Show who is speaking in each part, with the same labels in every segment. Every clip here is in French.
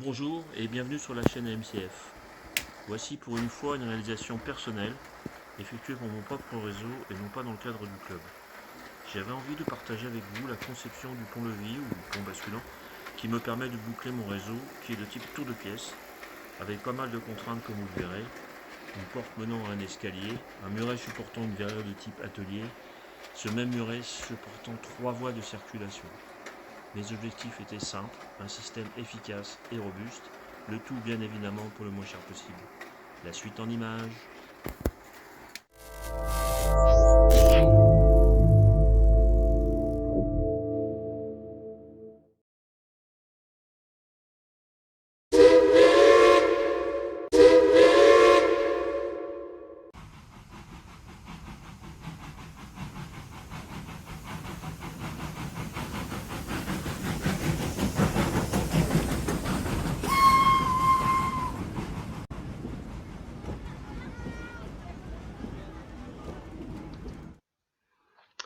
Speaker 1: Bonjour et bienvenue sur la chaîne MCF. Voici pour une fois une réalisation personnelle, effectuée pour mon propre réseau et non pas dans le cadre du club. J'avais envie de partager avec vous la conception du pont-levis ou pont basculant qui me permet de boucler mon réseau qui est de type tour de pièce, avec pas mal de contraintes comme vous le verrez, une porte menant à un escalier, un muret supportant une verrière de type atelier, ce même muret supportant 3 voies de circulation. Mes objectifs étaient simples, un système efficace et robuste, le tout bien évidemment pour le moins cher possible. La suite en images.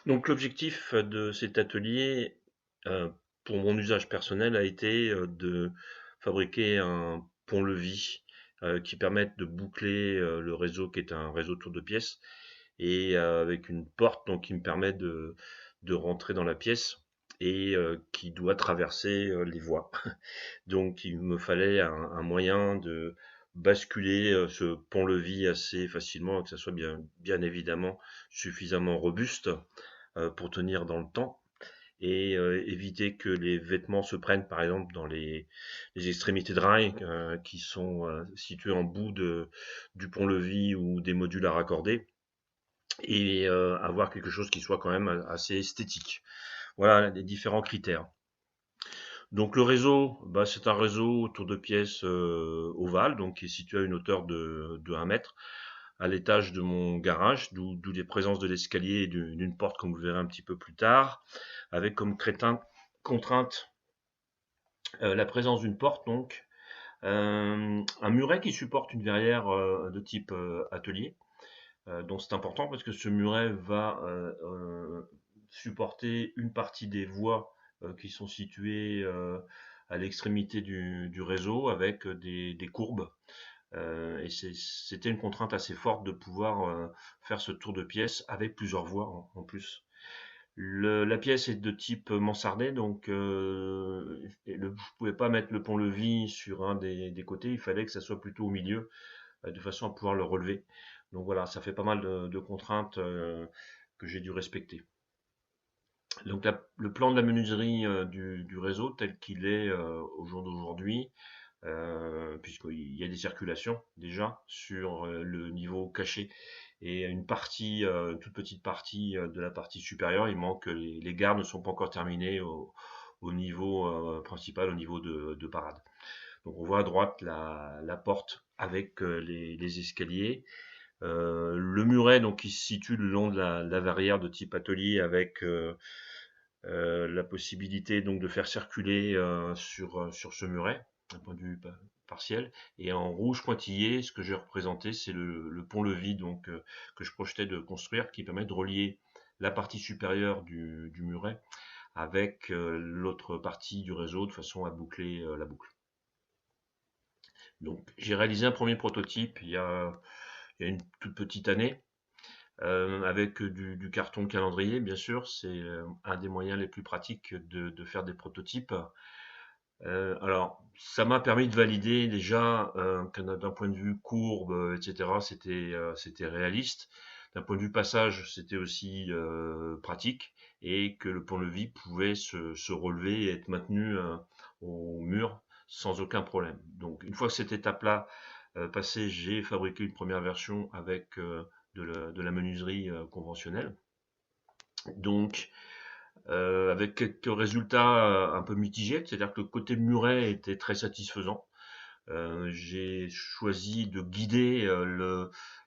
Speaker 1: Donc l'objectif de cet atelier, euh, pour mon usage personnel, a été de fabriquer un pont-levis qui permette de boucler le réseau qui est un réseau tour de pièce et avec une porte donc qui me permet de rentrer dans la pièce et qui doit traverser les voies. Donc il me fallait un moyen de basculer ce pont-levis assez facilement et que ça soit bien évidemment suffisamment robuste pour tenir dans le temps et éviter que les vêtements se prennent par exemple dans les extrémités de rail qui sont situées en bout du pont-levis ou des modules à raccorder et avoir quelque chose qui soit quand même assez esthétique. Voilà les différents critères. Donc le réseau, bah, c'est un réseau autour de pièces ovales, donc qui est situé à une hauteur de 1 mètre, à l'étage de mon garage, d'où les présences de l'escalier et d'une porte, comme vous verrez un petit peu plus tard, avec comme contrainte la présence d'une porte, donc un muret qui supporte une verrière de type atelier. Donc c'est important parce que ce muret va supporter une partie des voies qui sont situées à l'extrémité du réseau avec des courbes. Et c'était une contrainte assez forte de pouvoir faire ce tour de pièce avec plusieurs voies en plus. La pièce est de type mansardé, donc je ne pouvais pas mettre le pont-levis sur un des côtés, il fallait que ça soit plutôt au milieu, de façon à pouvoir le relever. Donc voilà, ça fait pas mal de contraintes que j'ai dû respecter. Donc le plan de la menuiserie du réseau tel qu'il est au jour d'aujourd'hui, puisqu'il y a des circulations déjà sur le niveau caché et une toute petite partie de la partie supérieure, il manque les gares ne sont pas encore terminées au niveau principal, au niveau de parade. Donc on voit à droite la porte avec les escaliers. Le muret donc qui se situe le long de la verrière de type atelier avec la possibilité donc de faire circuler sur ce muret d'un point de vue partiel. Et en rouge pointillé, ce que j'ai représenté, c'est le pont-levis donc que je projetais de construire, qui permet de relier la partie supérieure du muret avec l'autre partie du réseau de façon à boucler la boucle. Donc j'ai réalisé un premier prototype il y a une toute petite année, avec du carton calendrier, bien sûr, c'est un des moyens les plus pratiques de faire des prototypes. Alors, ça m'a permis de valider déjà que d'un point de vue courbe, etc., c'était réaliste. D'un point de vue passage, c'était aussi pratique et que le pont-levis pouvait se relever et être maintenu au mur sans aucun problème. Donc, une fois que cette étape-là passée, j'ai fabriqué une première version avec de la menuiserie conventionnelle. Donc, avec quelques résultats un peu mitigés, c'est-à-dire que le côté muret était très satisfaisant. J'ai choisi de guider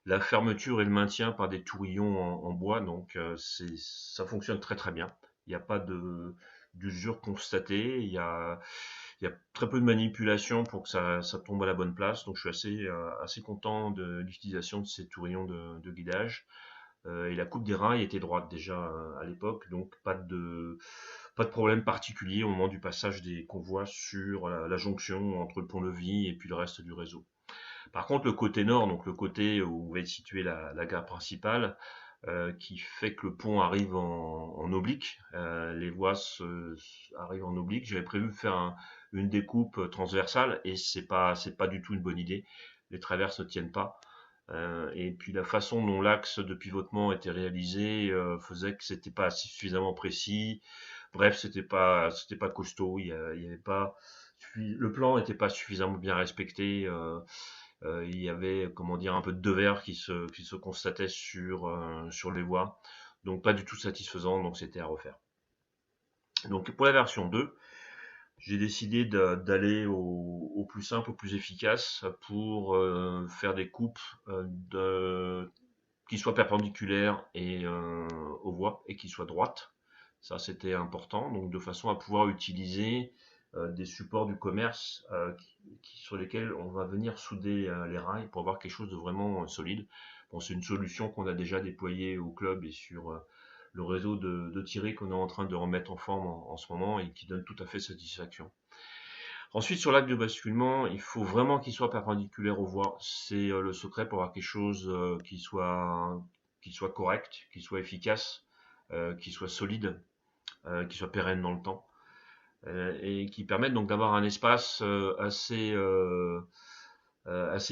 Speaker 1: la fermeture et le maintien par des tourillons en bois, donc ça fonctionne très très bien. Il n'y a pas d'usure constatée, il y a très peu de manipulation pour que ça tombe à la bonne place, donc je suis assez content de l'utilisation de ces tourillons de guidage. Et la coupe des rails était droite déjà à l'époque, donc pas de problème particulier au moment du passage des convois sur la jonction entre le pont-levis et puis le reste du réseau. Par contre, le côté nord, donc le côté où va être située la gare principale, qui fait que le pont arrive en oblique, les voies arrivent en oblique. J'avais prévu de faire une découpe transversale et c'est pas du tout une bonne idée. Les traverses ne tiennent pas. Et puis la façon dont l'axe de pivotement était réalisé faisait que c'était pas suffisamment précis. Bref, c'était pas costaud. Il y avait pas, le plan n'était pas suffisamment bien respecté. Il y avait, comment dire, un peu de devers qui se constatait sur les voies. Donc pas du tout satisfaisant, donc c'était à refaire. Donc pour la version 2, j'ai décidé d'aller au plus simple, au plus efficace pour faire des coupes qui soient perpendiculaires aux voies et qui soient droites. Ça, c'était important, donc de façon à pouvoir utiliser des supports du commerce sur lesquels on va venir souder les rails pour avoir quelque chose de vraiment solide. Bon, c'est une solution qu'on a déjà déployée au club et sur le réseau de tirés qu'on est en train de remettre en forme en ce moment et qui donne tout à fait satisfaction. Ensuite, sur l'acte de basculement, il faut vraiment qu'il soit perpendiculaire aux voies. C'est le secret pour avoir quelque chose qui soit correct, qui soit efficace, qui soit solide, qui soit pérenne dans le temps, et qui permette donc d'avoir un espace assez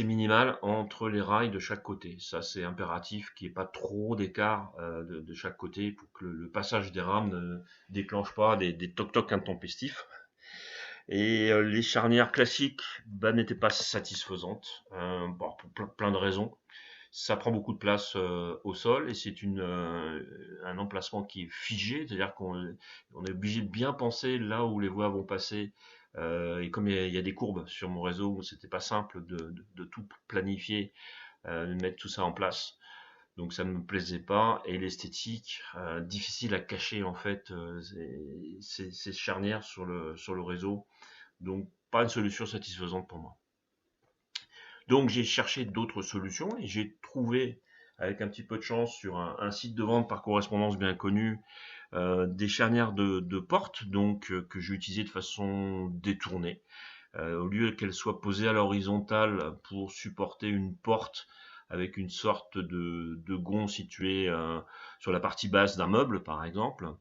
Speaker 1: minimal entre les rails de chaque côté. Ça, c'est impératif qu'il n'y ait pas trop d'écart de chaque côté pour que le passage des rames ne déclenche pas des toc-toc intempestifs. Et les charnières classiques n'étaient pas satisfaisantes pour plein de raisons. Ça prend beaucoup de place au sol et c'est un emplacement qui est figé, c'est-à-dire qu'on est obligé de bien penser là où les voies vont passer. Et comme il y a des courbes sur mon réseau, c'était pas simple de tout planifier, de mettre tout ça en place. Donc ça ne me plaisait pas et l'esthétique difficile à cacher en fait ces charnières sur le réseau. Donc pas une solution satisfaisante pour moi. Donc j'ai cherché d'autres solutions et j'ai trouvé, avec un petit peu de chance, sur un site de vente par correspondance bien connu, des charnières de porte donc que j'ai utilisées de façon détournée. Au lieu qu'elles soient posées à l'horizontale pour supporter une porte avec une sorte de gond situé sur la partie basse d'un meuble par exemple,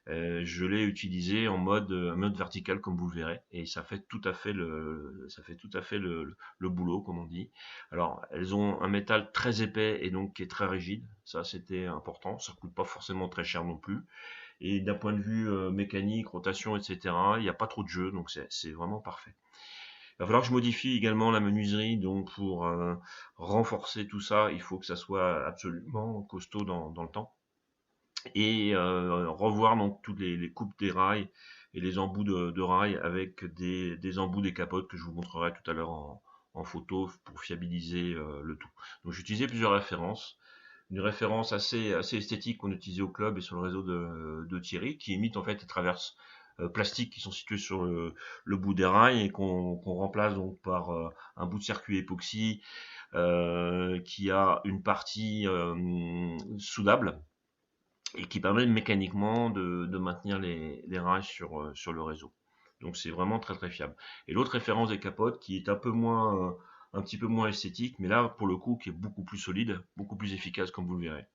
Speaker 1: je l'ai utilisé en mode vertical comme vous le verrez et ça fait tout à fait le boulot comme on dit. Alors elles ont un métal très épais et donc qui est très rigide, ça c'était important, ça coûte pas forcément très cher non plus et d'un point de vue mécanique, rotation etc, il n'y a pas trop de jeu donc c'est vraiment parfait. Il va falloir que je modifie également la menuiserie donc pour renforcer tout ça, il faut que ça soit absolument costaud dans le temps et revoir donc toutes les coupes des rails et les embouts de rails avec des embouts des capotes que je vous montrerai tout à l'heure en photo pour fiabiliser le tout. Donc j'ai utilisé plusieurs références. Une référence assez esthétique qu'on utilisait au club et sur le réseau de Thierry, qui imite en fait les traverses plastiques qui sont situées sur le bout des rails et qu'on remplace donc par un bout de circuit époxy qui a une partie soudable et qui permet mécaniquement de maintenir les rails sur le réseau. Donc c'est vraiment très très fiable. Et l'autre référence des capotes qui est un petit peu moins esthétique, mais là pour le coup qui est beaucoup plus solide, beaucoup plus efficace comme vous le verrez.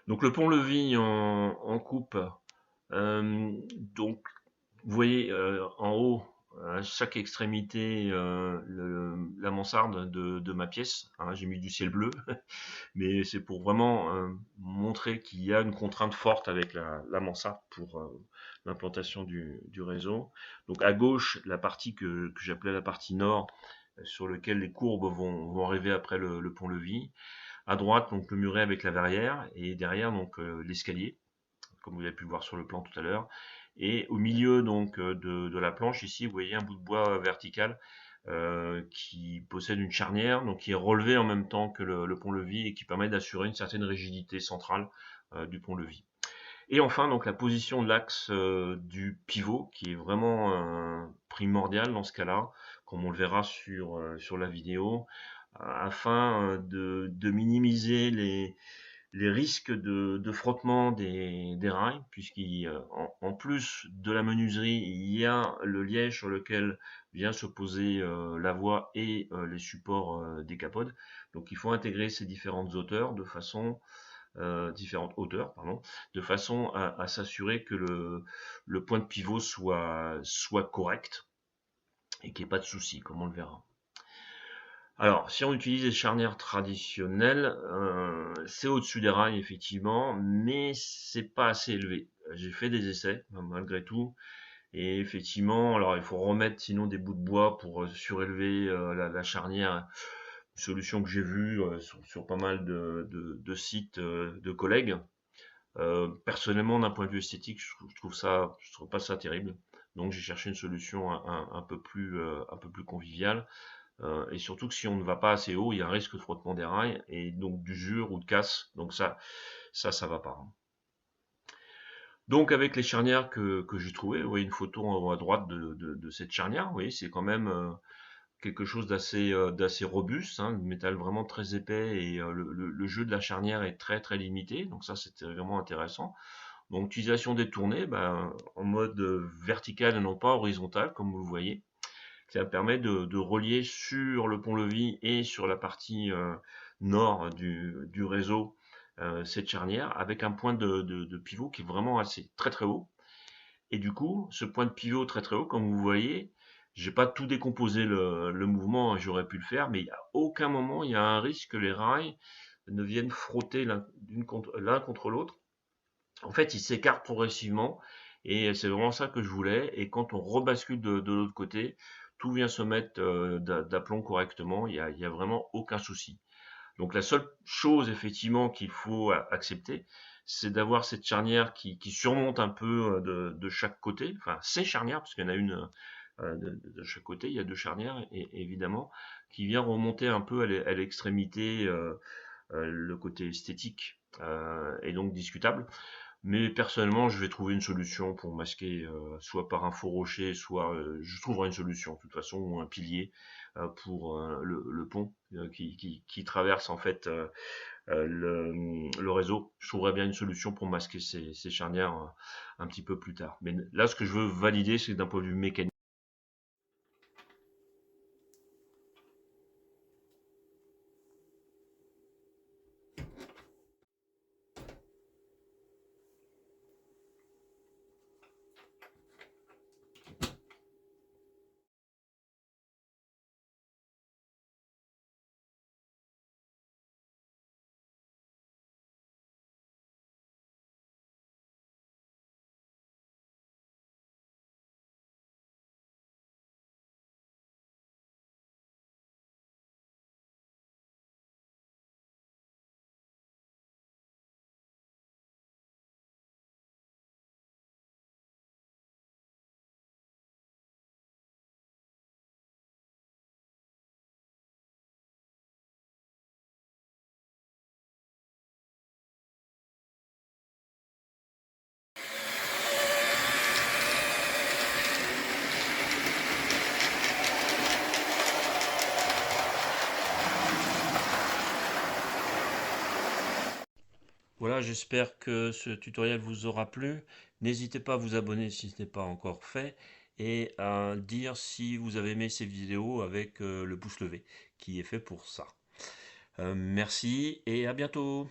Speaker 1: Donc le pont-levis en coupe, donc vous voyez en haut à chaque extrémité la mansarde de ma pièce, hein, j'ai mis du ciel bleu, mais c'est pour vraiment montrer qu'il y a une contrainte forte avec la mansarde pour l'implantation du réseau. Donc à gauche, la partie que j'appelais la partie nord, sur lequel les courbes vont arriver après le pont-levis. À droite, donc le muret avec la verrière, et derrière, donc l'escalier, comme vous avez pu le voir sur le plan tout à l'heure. Et au milieu donc de la planche, ici, vous voyez un bout de bois vertical qui possède une charnière, donc qui est relevé en même temps que le pont-levis et qui permet d'assurer une certaine rigidité centrale du pont-levis. Et enfin, donc la position de l'axe du pivot, qui est vraiment primordial dans ce cas-là, comme on le verra sur la vidéo, afin de minimiser les risques de frottement des rails, puisqu'en plus de la menuiserie, il y a le liège sur lequel vient se poser la voie et les supports des capodes. Donc il faut intégrer ces différentes hauteurs, pardon, de façon à s'assurer que le point de pivot soit correct et qu'il n'y ait pas de souci, comme on le verra. Alors, si on utilise les charnières traditionnelles, c'est au-dessus des rails effectivement, mais c'est pas assez élevé. J'ai fait des essais malgré tout, et effectivement, alors il faut remettre sinon des bouts de bois pour surélever la charnière. Une solution que j'ai vue sur pas mal de sites de collègues. Personnellement, d'un point de vue esthétique, je trouve pas ça terrible. Donc j'ai cherché une solution un peu plus conviviale. Et surtout que si on ne va pas assez haut, il y a un risque de frottement des rails et donc d'usure ou de casse. Donc ça va pas. Donc avec les charnières que j'ai trouvées, vous voyez une photo en haut à droite de cette charnière, vous voyez, c'est quand même quelque chose d'assez robuste, hein, le métal vraiment très épais et le jeu de la charnière est très très limité. Donc ça c'était vraiment intéressant. Donc utilisation détournée, en mode vertical et non pas horizontal, comme vous le voyez. Ça permet de relier sur le pont-levis et sur la partie nord du réseau cette charnière avec un point de pivot qui est vraiment assez très très haut. Et du coup, ce point de pivot très très haut, comme vous voyez, j'ai pas tout décomposé le mouvement, hein, j'aurais pu le faire, mais à aucun moment il y a un risque que les rails ne viennent frotter l'un contre l'autre. En fait, ils s'écartent progressivement et c'est vraiment ça que je voulais. Et quand on rebascule de l'autre côté, tout vient se mettre d'aplomb correctement. Il y a vraiment aucun souci. Donc la seule chose effectivement qu'il faut accepter, c'est d'avoir cette charnière qui surmonte un peu de chaque côté. Enfin, ces charnières, parce qu'il y en a une de chaque côté, il y a deux charnières évidemment, qui vient remonter un peu à l'extrémité, le côté esthétique est donc discutable. Mais personnellement, je vais trouver une solution pour masquer, soit par un faux rocher, soit je trouverai une solution, de toute façon, ou un pilier pour le pont qui traverse en fait le réseau. Je trouverai bien une solution pour masquer ces charnières un petit peu plus tard. Mais là, ce que je veux valider, c'est d'un point de vue mécanique. Voilà, j'espère que ce tutoriel vous aura plu. N'hésitez pas à vous abonner si ce n'est pas encore fait et à dire si vous avez aimé ces vidéos avec le pouce levé qui est fait pour ça. Merci et à bientôt.